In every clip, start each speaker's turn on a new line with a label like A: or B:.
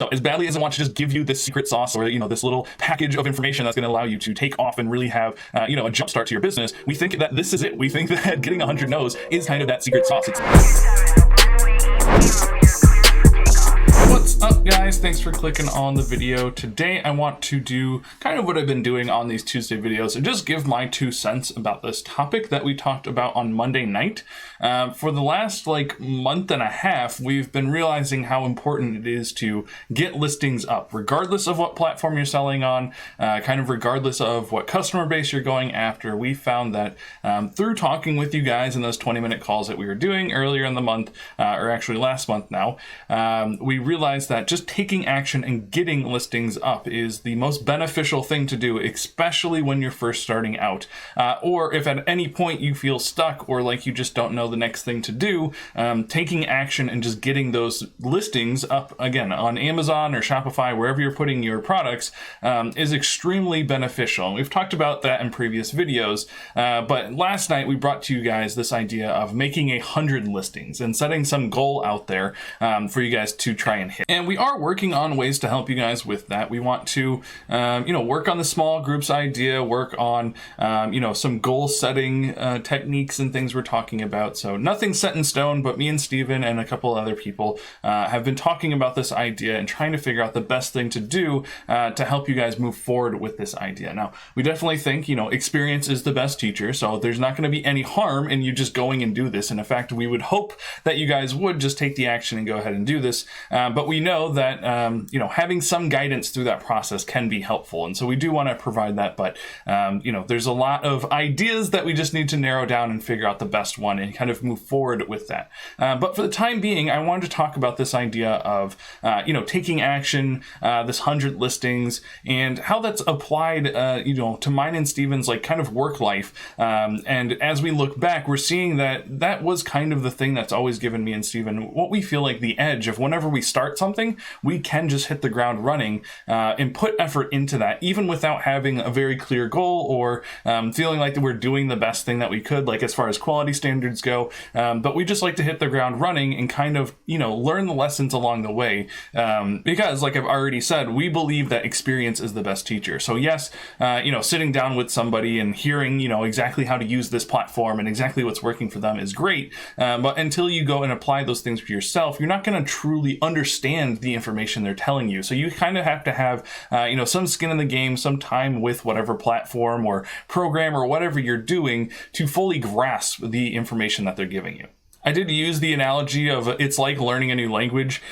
A: So as badly as I want to just give you this secret sauce or, this little package of information that's going to allow you to take off and really have, a jump start to your business, we think that this is it. We think that getting 100 no's is kind of that secret sauce. What's up, guys? Thanks for clicking on the video. Today I want to do kind of what I've been doing on these Tuesday videos and just give my 2 cents about this topic that we talked about on Monday night. For the last month and a half, we've been realizing how important it is to get listings up, regardless of what platform you're selling on, kind of regardless of what customer base you're going after. We found that through talking with you guys in those 20-minute calls that we were doing earlier in the month, or actually last month now, we realized that just taking action and getting listings up is the most beneficial thing to do, especially when you're first starting out. Or if at any point you feel stuck or like you just don't know the next thing to do, taking action and just getting those listings up again on Amazon or Shopify, wherever you're putting your products, is extremely beneficial. We've talked about that in previous videos, but last night we brought to you guys this idea of making 100 listings and setting some goal out there for you guys to try and hit. And we are working on ways to help you guys with that. We want to, work on the small groups idea, work on, some goal setting techniques and things we're talking about. So nothing set in stone, but me and Steven and a couple other people have been talking about this idea and trying to figure out the best thing to do to help you guys move forward with this idea. Now, we definitely think, experience is the best teacher. So there's not going to be any harm in you just going and do this. And in fact, we would hope that you guys would just take the action and go ahead and do this. But we know that, having some guidance through that process can be helpful. And so we do want to provide that. But, there's a lot of ideas that we just need to narrow down and figure out the best one and kind of move forward with that. But for the time being, I wanted to talk about this idea of, taking action, this 100 listings and how that's applied, to mine and Steven's kind of work life. And as we look back, we're seeing that that was kind of the thing that's always given me and Steven what we feel like the edge of whenever we start something, we can just hit the ground running and put effort into that, even without having a very clear goal or feeling like we're doing the best thing that we could, as far as quality standards go. But we just like to hit the ground running and kind of, learn the lessons along the way. Because like I've already said, we believe that experience is the best teacher. So yes, sitting down with somebody and hearing, exactly how to use this platform and exactly what's working for them is great. But until you go and apply those things for yourself, you're not going to truly understand the information they're telling you. So you kind of have to have, some skin in the game, some time with whatever platform or program or whatever you're doing to fully grasp the information that they're giving you. I did use the analogy of it's like learning a new language.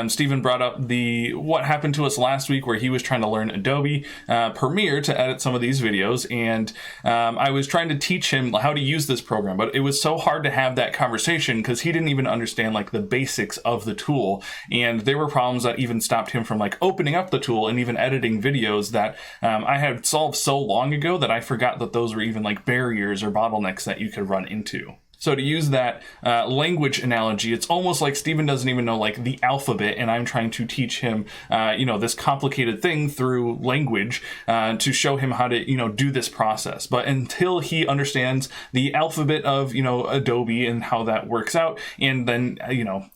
A: Steven brought up what happened to us last week where he was trying to learn Adobe Premiere to edit some of these videos. And I was trying to teach him how to use this program, but it was so hard to have that conversation because he didn't even understand the basics of the tool. And there were problems that even stopped him from opening up the tool and even editing videos that I had solved so long ago that I forgot that those were even barriers or bottlenecks that you could run into. So to use that language analogy, it's almost like Steven doesn't even know the alphabet, and I'm trying to teach him, this complicated thing through language to show him how to, do this process. But until he understands the alphabet of, Adobe and how that works out, and then,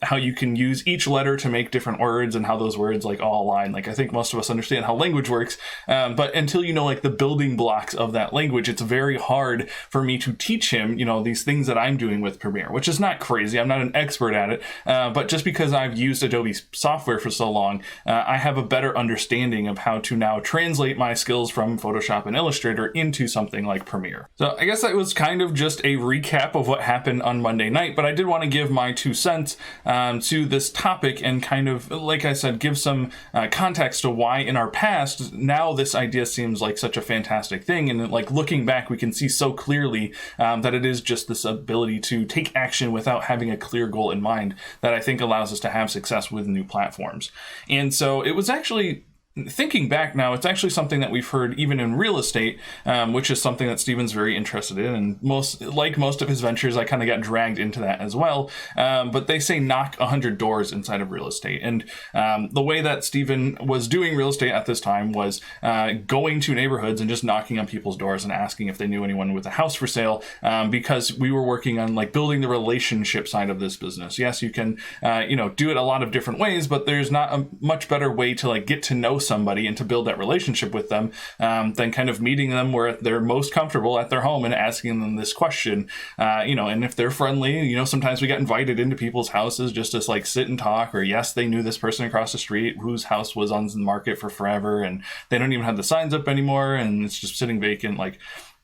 A: how you can use each letter to make different words and how those words all align. I think most of us understand how language works, but until you know the building blocks of that language, it's very hard for me to teach him, these things that I'm doing with Premiere, which is not crazy. I'm not an expert at it, but just because I've used Adobe software for so long, I have a better understanding of how to now translate my skills from Photoshop and Illustrator into something like Premiere. So I guess that was kind of just a recap of what happened on Monday night, but I did want to give my 2 cents to this topic and kind of, like I said, give some context to why in our past, now this idea seems like such a fantastic thing. And looking back, we can see so clearly that it is just this ability to take action without having a clear goal in mind that I think allows us to have success with new platforms. And so it was actually thinking back now, it's actually something that we've heard even in real estate, which is something that Steven's very interested in. And most of his ventures, I kind of got dragged into that as well. But they say knock 100 doors inside of real estate. And the way that Steven was doing real estate at this time was going to neighborhoods and just knocking on people's doors and asking if they knew anyone with a house for sale, because we were working on like building the relationship side of this business. Yes, you can, do it a lot of different ways, but there's not a much better way to like get to know somebody and to build that relationship with them than kind of meeting them where they're most comfortable at their home and asking them this question. And if they're friendly, sometimes we get invited into people's houses just to like sit and talk, or yes, they knew this person across the street whose house was on the market for forever and they don't even have the signs up anymore and it's just sitting vacant. Like,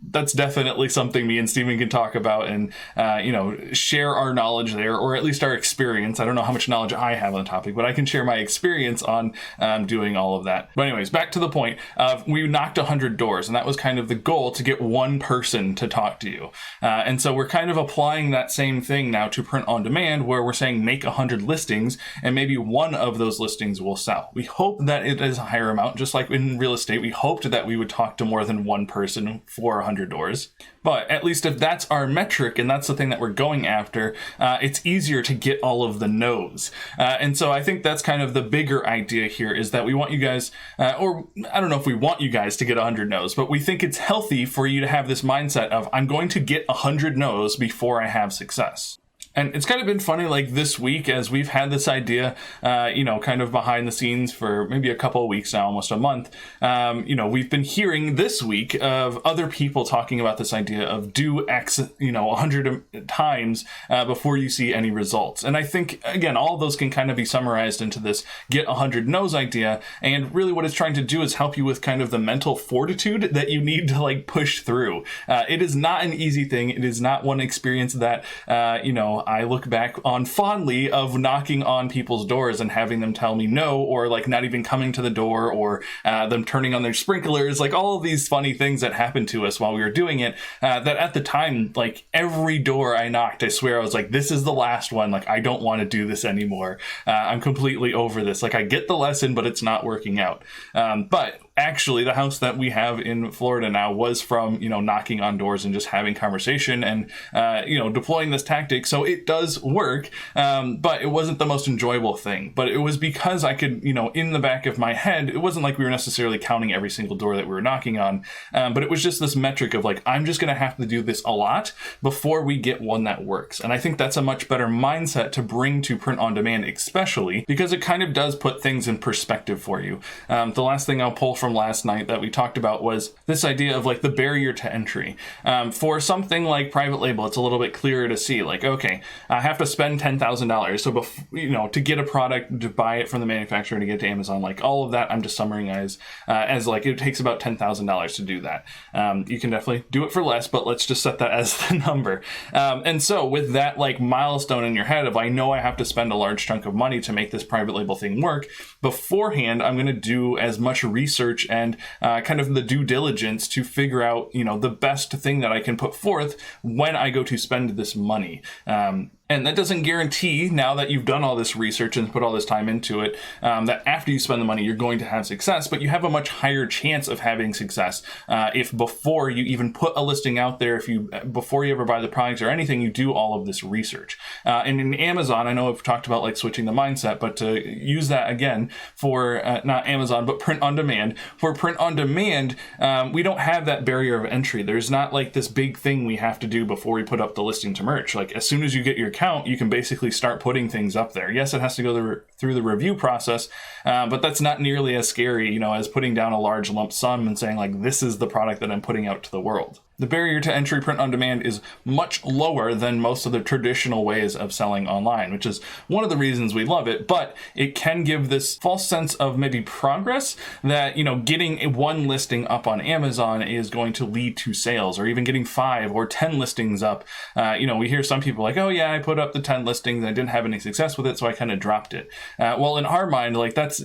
A: that's definitely something me and Steven can talk about and, share our knowledge there, or at least our experience. I don't know how much knowledge I have on the topic, but I can share my experience on doing all of that. But anyways, back to the point of we knocked 100 doors, and that was kind of the goal, to get one person to talk to you. And so we're kind of applying that same thing now to print on demand, where we're saying make 100 listings and maybe one of those listings will sell. We hope that it is a higher amount, just like in real estate. We hoped that we would talk to more than one person for 100 doors. But at least if that's our metric and that's the thing that we're going after, it's easier to get all of the no's. And so I think that's kind of the bigger idea here, is that we want you guys, or I don't know if we want you guys to get 100 no's, but we think it's healthy for you to have this mindset of, I'm going to get 100 no's before I have success. And it's kind of been funny, like this week, as we've had this idea, kind of behind the scenes for maybe a couple of weeks now, almost a month. We've been hearing this week of other people talking about this idea of do X, 100 times before you see any results. And I think, again, all of those can kind of be summarized into this get 100 no's idea. And really what it's trying to do is help you with kind of the mental fortitude that you need to like push through. It is not an easy thing. It is not one experience that, I look back on fondly, of knocking on people's doors and having them tell me no, or like not even coming to the door, or them turning on their sprinklers, like all of these funny things that happened to us while we were doing it, that at the time, like every door I knocked, I swear I was like, this is the last one. Like, I don't want to do this anymore. I'm completely over this. Like, I get the lesson, but it's not working out. But actually, the house that we have in Florida now was from, knocking on doors and just having conversation and, deploying this tactic. So it does work, but it wasn't the most enjoyable thing. But it was because I could, in the back of my head, it wasn't like we were necessarily counting every single door that we were knocking on, but it was just this metric of like, I'm just going to have to do this a lot before we get one that works. And I think that's a much better mindset to bring to print on demand, especially because it kind of does put things in perspective for you. The last thing I'll pull from last night that we talked about was this idea of like the barrier to entry. For something like private label, it's a little bit clearer to see, like, okay, I have to spend $10,000. So, to get a product, to buy it from the manufacturer, to get it to Amazon, like all of that, I'm just summarizing as like, it takes about $10,000 to do that. You can definitely do it for less, but let's just set that as the number. And so with that like milestone in your head of, I know I have to spend a large chunk of money to make this private label thing work, beforehand, I'm going to do as much research and kind of the due diligence to figure out, the best thing that I can put forth when I go to spend this money. And that doesn't guarantee, now that you've done all this research and put all this time into it, that after you spend the money, you're going to have success, but you have a much higher chance of having success if before you even put a listing out there, before you ever buy the products or anything, you do all of this research. And in Amazon, I know I've talked about like switching the mindset, but to use that again for not Amazon, but print on demand. For print on demand, we don't have that barrier of entry. There's not like this big thing we have to do before we put up the listing to merch. Like as soon as you get your account, you can basically start putting things up there. Yes, it has to go through the review process, but that's not nearly as scary, as putting down a large lump sum and saying like, this is the product that I'm putting out to the world. The barrier to entry print on demand is much lower than most of the traditional ways of selling online, which is one of the reasons we love it, but it can give this false sense of maybe progress that, getting one listing up on Amazon is going to lead to sales, or even getting 5 or 10 listings up. We hear some people like, oh yeah, I put up the 10 listings, I didn't have any success with it, so I kind of dropped it. Well, in our mind, like that's,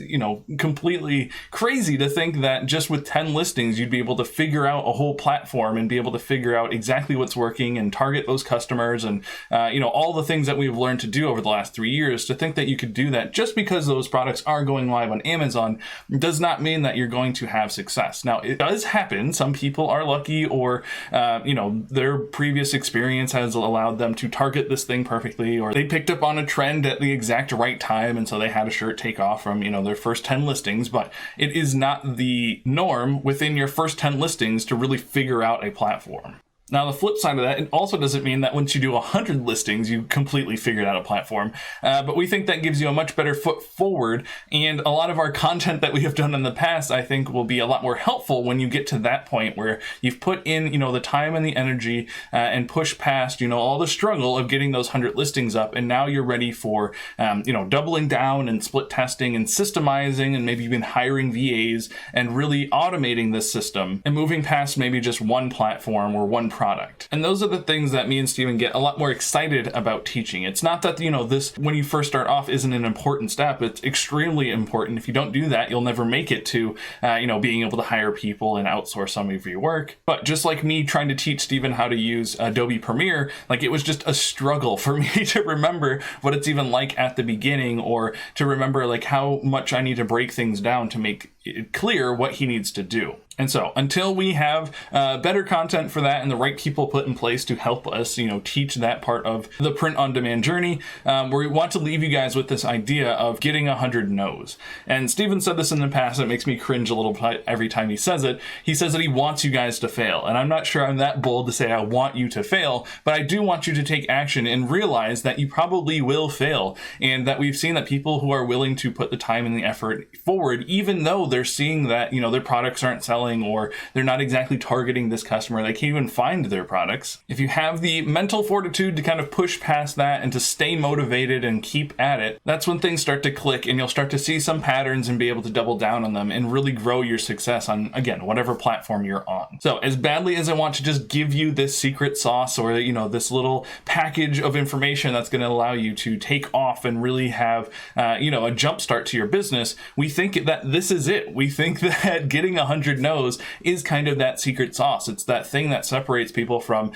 A: completely crazy to think that just with 10 listings, you'd be able to figure out a whole platform and be able to figure out exactly what's working and target those customers and, all the things that we've learned to do over the last 3 years. To think that you could do that just because those products are going live on Amazon does not mean that you're going to have success. Now, it does happen. Some people are lucky, or, their previous experience has allowed them to target this thing perfectly, or they picked up on a trend at the exact right time, and so they had a shirt take off from, their first 10 listings. But it is not the norm within your first 10 listings to really figure out a platform. Now, the flip side of that, it also doesn't mean that once you do 100 listings, you completely figured out a platform. But we think that gives you a much better foot forward. And a lot of our content that we have done in the past, I think, will be a lot more helpful when you get to that point where you've put in, the time and the energy and pushed past, all the struggle of getting those 100 listings up. And now you're ready for, doubling down and split testing and systemizing and maybe even hiring VAs and really automating this system and moving past maybe just one platform or one product. And those are the things that me and Steven get a lot more excited about teaching. It's not that, this, when you first start off, isn't an important step. It's extremely important. If you don't do that, you'll never make it to, being able to hire people and outsource some of your work. But just like me trying to teach Steven how to use Adobe Premiere, like it was just a struggle for me to remember what it's even like at the beginning, or to remember like how much I need to break things down to make it clear what he needs to do. And so until we have better content for that and the right people put in place to help us, teach that part of the print-on-demand journey, we want to leave you guys with this idea of getting 100 no's. And Steven said this in the past. It makes me cringe a little bit every time he says it. He says that he wants you guys to fail. And I'm not sure I'm that bold to say I want you to fail, but I do want you to take action and realize that you probably will fail. And that we've seen that people who are willing to put the time and the effort forward, even though they're seeing that, their products aren't selling, or they're not exactly targeting this customer, they can't even find their products. If you have the mental fortitude to kind of push past that and to stay motivated and keep at it, that's when things start to click and you'll start to see some patterns and be able to double down on them and really grow your success on, again, whatever platform you're on. So as badly as I want to just give you this secret sauce or, this little package of information that's going to allow you to take off and really have, a jump start to your business, we think that this is it. We think that getting 100 no's is kind of that secret sauce. It's that thing that separates people from,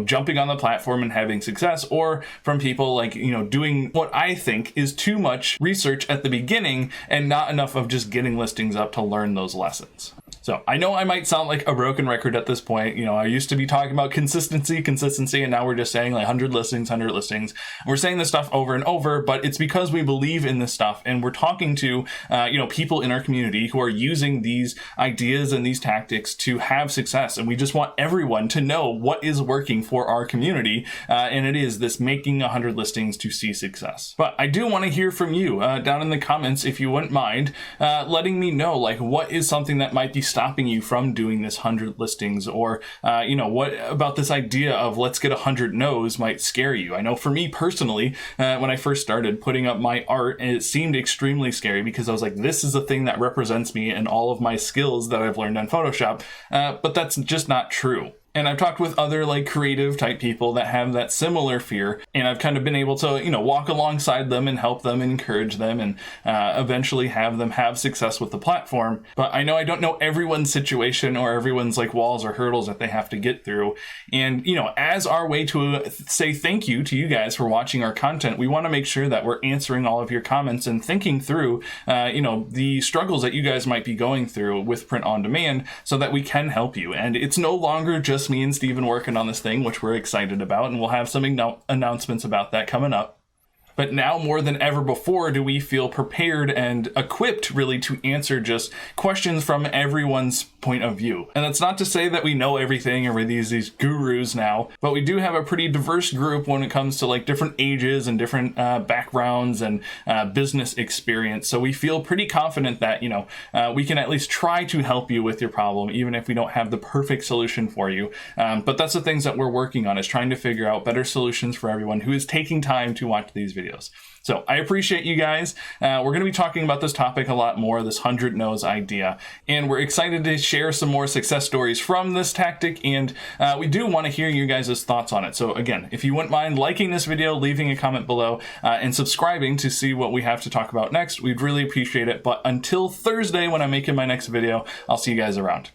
A: jumping on the platform and having success, or from people like, doing what I think is too much research at the beginning and not enough of just getting listings up to learn those lessons. So I know I might sound like a broken record at this point. I used to be talking about consistency, and now we're just saying like 100 listings. We're saying this stuff over and over, but it's because we believe in this stuff, and we're talking to, people in our community who are using these ideas and these tactics to have success. And we just want everyone to know what is working for our community. And it is this making 100 listings to see success. But I do want to hear from you down in the comments, if you wouldn't mind, letting me know, like, what is something that might be stopping you from doing this 100 listings, or what about this idea of let's get 100 no's might scare you. I know for me personally, when I first started putting up my art, it seemed extremely scary because I was like, this is a thing that represents me and all of my skills that I've learned on Photoshop, but that's just not true. And I've talked with other like creative type people that have that similar fear, and I've kind of been able to, walk alongside them and help them and encourage them and eventually have them have success with the platform. But I know I don't know everyone's situation or everyone's like walls or hurdles that they have to get through. And, as our way to say thank you to you guys for watching our content, we want to make sure that we're answering all of your comments and thinking through, the struggles that you guys might be going through with print on demand so that we can help you. And it's no longer just me and Steven working on this thing, which we're excited about, and we'll have some announcements about that coming up. But now more than ever before do we feel prepared and equipped really to answer just questions from everyone's point of view. And that's not to say that we know everything or we're these gurus now, but we do have a pretty diverse group when it comes to like different ages and different backgrounds and business experience. So we feel pretty confident that, we can at least try to help you with your problem, even if we don't have the perfect solution for you. But that's the things that we're working on, is trying to figure out better solutions for everyone who is taking time to watch these videos. videos. So I appreciate you guys. We're going to be talking about this topic a lot more, this 100 no's idea, and we're excited to share some more success stories from this tactic, and we do want to hear you guys' thoughts on it. So again, if you wouldn't mind liking this video, leaving a comment below, and subscribing to see what we have to talk about next, we'd really appreciate it. But until Thursday when I'm making my next video, I'll see you guys around.